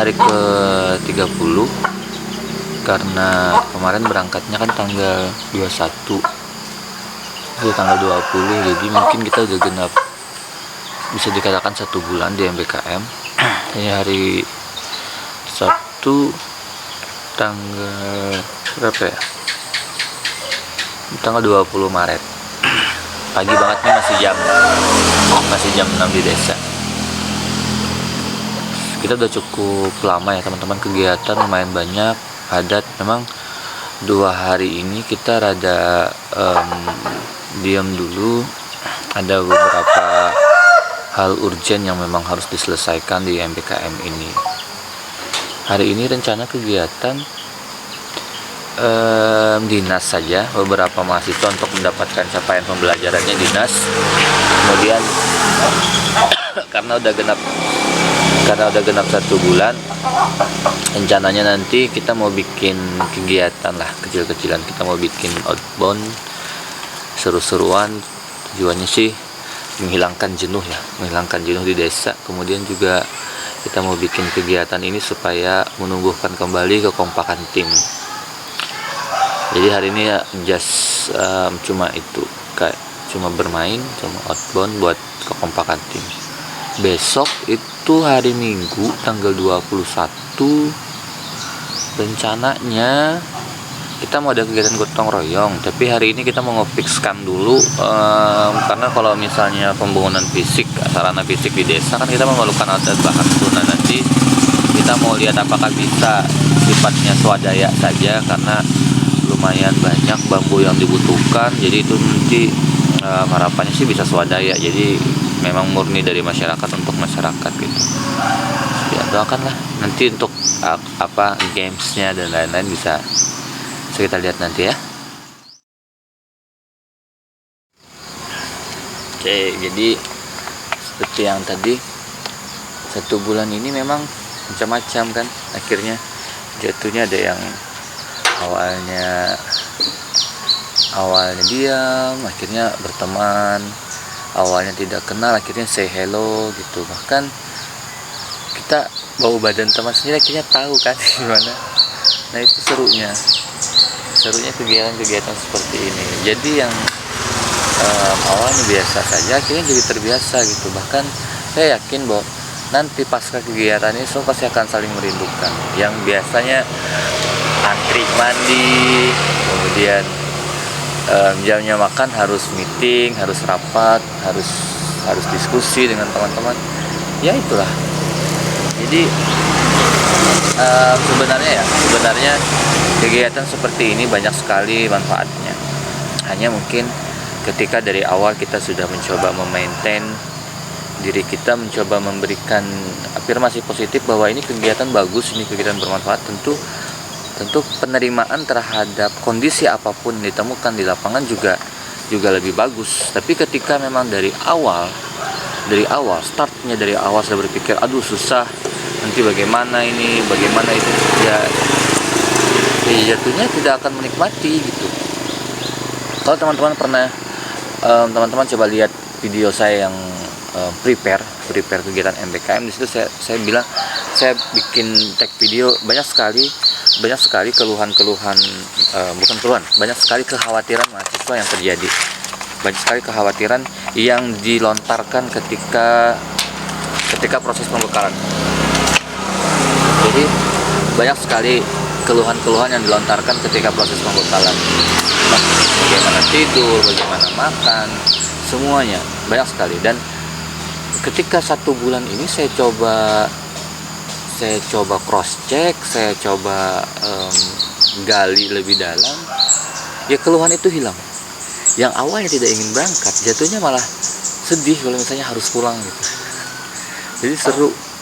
hari ke-30 karena kemarin berangkatnya kan tanggal 21, tanggal 20, jadi mungkin kita udah genap, bisa dikatakan 1 bulan di MBKM. Ini hari Sabtu tanggal berapa ya? Tanggal 20 Maret. Pagi banget nih, masih jam 6 di desa. Kita udah cukup lama ya teman-teman, kegiatan lumayan banyak, padat. Memang 2 hari ini kita rada diam dulu, ada beberapa hal urgen yang memang harus diselesaikan di MBKM ini. Hari ini rencana kegiatan dinas saja, beberapa mahasiswa untuk mendapatkan capaian pembelajarannya dinas. Kemudian karena udah genap 1 bulan, rencananya nanti kita mau bikin kegiatan lah kecil-kecilan. Kita mau bikin outbound seru-seruan, tujuannya sih menghilangkan jenuh di desa. Kemudian juga kita mau bikin kegiatan ini supaya menumbuhkan kembali kekompakan tim. Jadi hari ini ya just cuma bermain, cuma outbound buat kekompakan tim. Besok itu hari Minggu tanggal 21, rencananya kita mau ada kegiatan gotong royong, tapi hari ini kita mau nge-fixkan dulu, karena kalau misalnya pembangunan fisik, sarana fisik di desa kan kita memerlukan alat bahan tuh. Nah, nanti kita mau lihat apakah bisa sifatnya swadaya saja, karena lumayan banyak bambu yang dibutuhkan. Jadi itu nanti harapannya sih bisa swadaya, jadi memang murni dari masyarakat untuk masyarakat gitu ya. Doakanlah nanti untuk gamesnya dan lain-lain bisa kita lihat nanti ya. Oke, jadi seperti yang tadi, 1 bulan ini memang macam-macam kan. Akhirnya jatuhnya ada yang awalnya diam, akhirnya berteman, awalnya tidak kenal, akhirnya say hello gitu. Bahkan kita bau badan teman sendiri akhirnya tahu kan gimana. Nah, itu serunya kegiatan seperti ini. Jadi yang awalnya biasa saja akhirnya jadi terbiasa gitu. Bahkan saya yakin bahwa nanti pasca kegiatan ini semua pasti akan saling merindukan. Yang biasanya antri mandi, kemudian jamnya makan harus meeting, harus rapat, harus diskusi dengan teman-teman. Ya itulah. Jadi sebenarnya kegiatan seperti ini banyak sekali manfaatnya. Hanya mungkin ketika dari awal kita sudah mencoba memaintain diri kita, mencoba memberikan afirmasi positif bahwa ini kegiatan bagus, ini kegiatan bermanfaat, tentu penerimaan terhadap kondisi apapun ditemukan di lapangan juga lebih bagus. Tapi ketika memang dari awal startnya dari awal saya berpikir aduh susah, nanti bagaimana itu, ya jatuhnya tidak akan menikmati gitu. Kalau teman-teman pernah teman-teman coba lihat video saya yang prepare kegiatan MBKM, di situ saya bilang, saya bikin tag video banyak sekali keluhan-keluhan, banyak sekali kekhawatiran mahasiswa yang terjadi, banyak sekali kekhawatiran yang dilontarkan ketika proses pembekalan. Jadi banyak sekali keluhan-keluhan yang dilontarkan ketika proses pembekalan, bagaimana tidur, bagaimana makan, semuanya banyak sekali. Dan ketika 1 bulan ini saya coba cross check, saya coba gali lebih dalam, ya keluhan itu hilang. Yang awalnya tidak ingin berangkat, jatuhnya malah sedih kalau misalnya harus pulang gitu. Jadi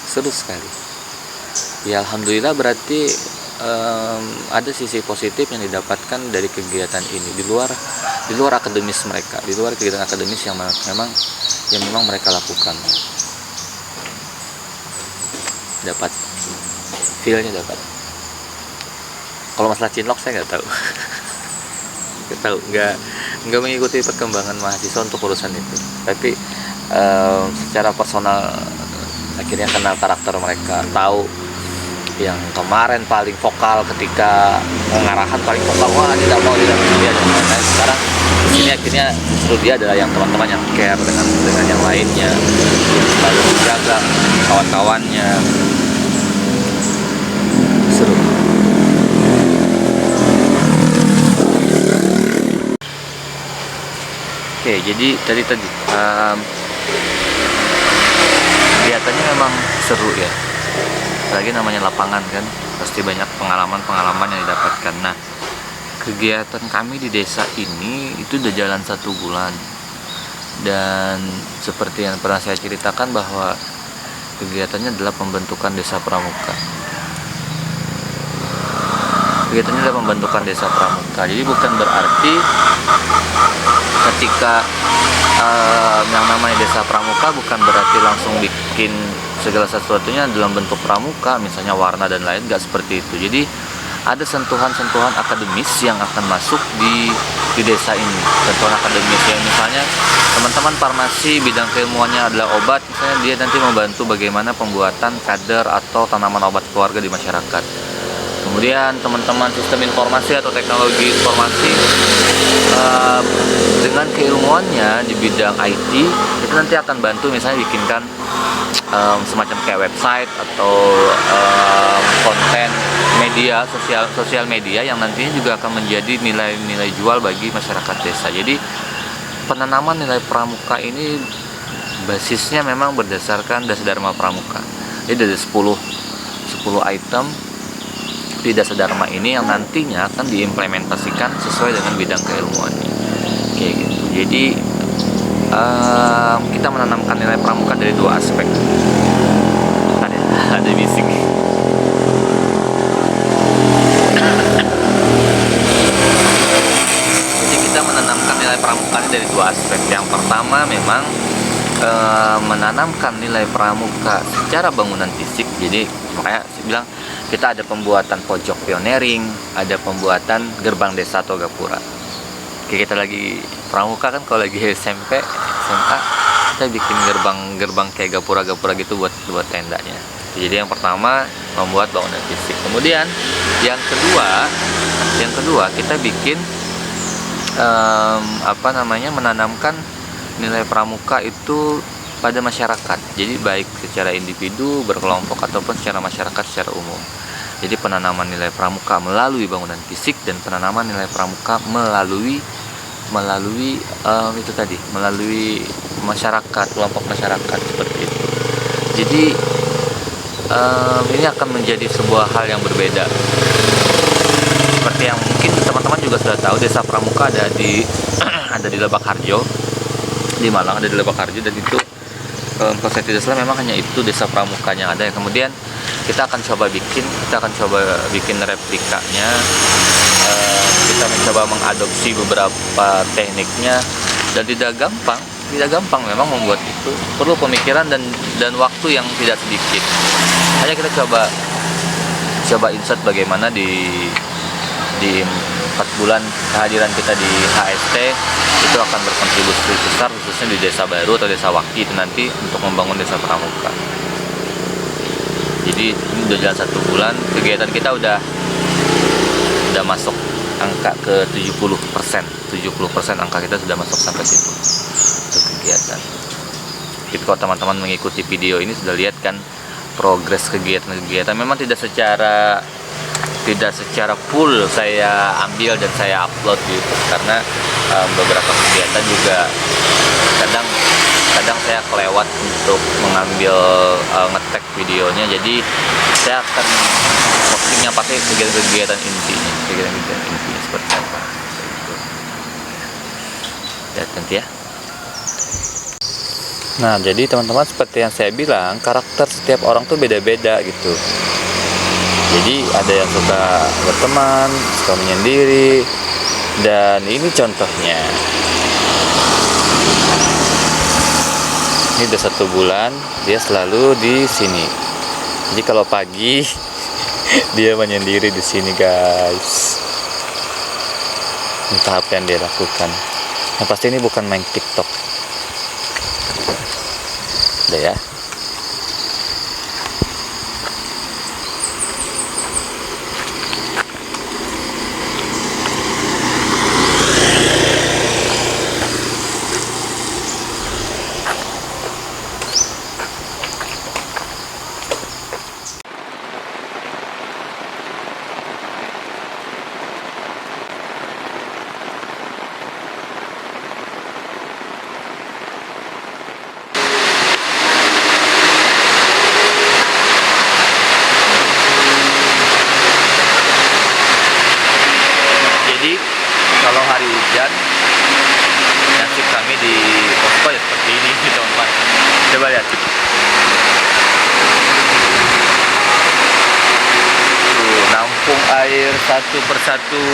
seru sekali. Ya alhamdulillah, berarti ada sisi positif yang didapatkan dari kegiatan ini di luar akademis mereka, di luar kegiatan akademis yang memang mereka lakukan. Dapat feelnya, dapat. Kalau masalah cinlok saya nggak tahu. nggak mengikuti perkembangan mahasiswa untuk urusan itu. Tapi secara personal akhirnya kenal karakter mereka, tahu yang kemarin paling vokal ketika pengarahan, paling vokal, wah tidak mau dia, dan lain-lain. Sekarang ini akhirnya justru dia adalah yang teman-teman yang care dengan yang lainnya, yang selalu menjaga kawan-kawannya. Seru. Oke, jadi tadi kelihatannya memang seru ya. Lagi namanya lapangan kan, pasti banyak pengalaman yang didapatkan. Nah, kegiatan kami di desa ini itu udah jalan 1 bulan, dan seperti yang pernah saya ceritakan bahwa kegiatannya adalah pembentukan desa pramuka. Kegiatannya adalah pembentukan desa pramuka. Jadi bukan berarti ketika yang namanya desa pramuka bukan berarti langsung bikin segala sesuatunya dalam bentuk pramuka, misalnya warna dan lain, nggak seperti itu. Jadi ada sentuhan-sentuhan akademis yang akan masuk di desa ini. Sentuhan akademis yang misalnya teman-teman farmasi bidang keilmuannya adalah obat, misalnya dia nanti membantu bagaimana pembuatan kader atau tanaman obat keluarga di masyarakat. Kemudian teman-teman sistem informasi atau teknologi informasi dengan keilmuannya di bidang IT itu nanti akan bantu misalnya bikinkan semacam kayak website atau konten media sosial media yang nantinya juga akan menjadi nilai-nilai jual bagi masyarakat desa. Jadi penanaman nilai pramuka ini basisnya memang berdasarkan Dasa Dharma Pramuka. Jadi dari 10 item di Dasa Dharma ini yang nantinya akan diimplementasikan sesuai dengan bidang keilmuannya, kayak gitu. Jadi kita menanamkan nilai pramuka dari 2 aspek. Ada bisik. Jadi kita menanamkan nilai pramuka dari 2 aspek. Yang pertama memang menanamkan nilai pramuka secara bangunan fisik. Jadi makanya saya bilang kita ada pembuatan pojok pioneering, ada pembuatan gerbang desa atau gapura. Kayak kita lagi pramuka kan, kalau lagi SMP, SMA, kita bikin gerbang kayak gapura gitu buat tendanya. Jadi yang pertama membuat bangunan fisik. Kemudian yang kedua kita bikin menanamkan nilai pramuka itu pada masyarakat. Jadi baik secara individu, berkelompok, ataupun secara masyarakat secara umum. Jadi penanaman nilai pramuka melalui bangunan fisik dan penanaman nilai pramuka melalui masyarakat, kelompok masyarakat, seperti itu. Jadi ini akan menjadi sebuah hal yang berbeda. Seperti yang mungkin teman-teman juga sudah tahu, desa pramuka ada di Lebak Harjo, di Malang ada di Lebak Harjo, dan itu kalau saya tidak salah memang hanya itu desa pramukanya ada. Kemudian kita akan coba bikin replikanya. Kita mencoba mengadopsi beberapa tekniknya, dan tidak gampang memang membuat itu. Perlu pemikiran dan waktu yang tidak sedikit. Hanya kita coba insert bagaimana di 4 bulan kehadiran kita di HST itu akan berkontribusi besar, khususnya di desa baru atau desa Waki itu nanti untuk membangun desa pramuka. Jadi ini udah jalan 1 bulan, kegiatan kita udah masuk angka ke 70%. 70% angka kita sudah masuk sampai situ untuk kegiatan. Jadi kalau teman-teman mengikuti video ini sudah lihat kan progres kegiatan. Memang tidak secara full saya ambil dan saya upload di YouTube, karena beberapa kegiatan juga kadang saya kelewat untuk mengambil ngetek videonya. Jadi saya akan postingnya pakai kegiatan intinya seperti apa. Ya tentu ya. Nah, jadi teman-teman, seperti yang saya bilang, karakter setiap orang tuh beda-beda gitu. Jadi ada yang suka berteman, suka menyendiri, dan ini contohnya. Ini udah 1 bulan dia selalu di sini. Jadi kalau pagi dia menyendiri di sini, guys. Entah apa yang dia lakukan. Yang pasti ini bukan main TikTok. Udah ya. satu persatu